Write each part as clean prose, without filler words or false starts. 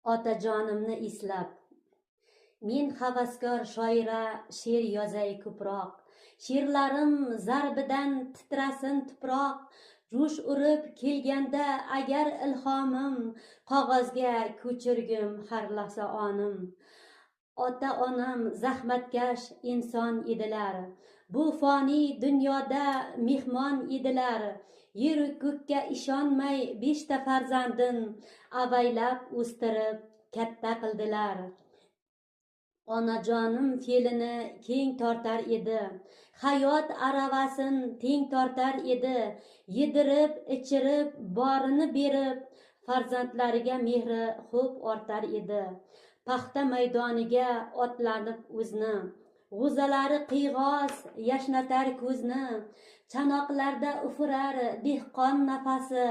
otajonimni eslab. Men havaskor shoira she'r yozay ko'proq. She'rlarim zarbidan titrasin tuproq. Jo'sh urib kelganda agar ilhomim, qog'ozga ko'chirgim har lahza onim. Ota-onam zahmatkash inson edilar. Bu foniy dunyoda mehmon edilar. Yeru ko'kka ishonmay 5 farzandin avaylab o'stirib katta qildilar. Onajonim fe'lini keng tortar edi. Hayot aravasin teng tortar edi. Yedirib, ichirib, borini berib, farzandlariga mehri xo'p ortar edi. Paxta maydoniga otlanib o'zni, g'o'zalari qiyg'os yashnatar ko'zni. Chanoqlarda ufurar dehqon nafasi,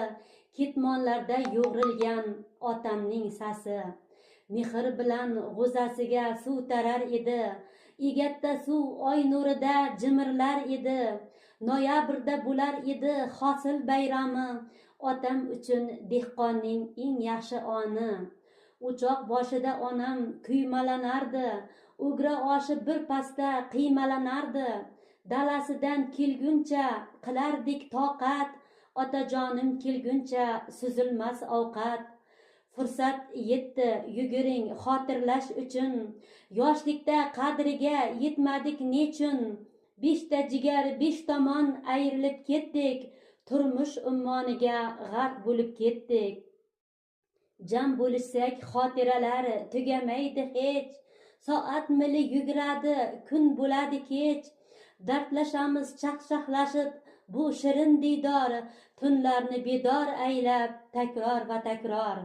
ketmonlarda yo'g'rilgan otamning sasi. Mehr bilan g'o'zasiga suv tarar edi. Egatda suv oy nurida jimirlar edi. Noyabrda bo'lar edi hosil bayrami, otam uchun dehqonning eng yaxshi oni. O'choq boshida onam kuymalanardi. O'gra oshi bir pasda qiymalanardi. Dalasidan kelguncha qilardik toqat, otajonim kelguncha suzilmas ovqat. Fursat yetdi yuguring xotirlash uchun, yoshlikda qadriga yetmadik nechun. 5 jigar 5 tomon ayrilib ketdik, turmush ummoniga g'arq bo'lib ketdik. Jam bo'lishsak xotiralar tugamaydi hech. Soat mili yuguradi, kun bo'ladi kech. Dardlashamiz chaqchaqlashib bu shirin diydor, tunlarni bedor aylab takror va takror.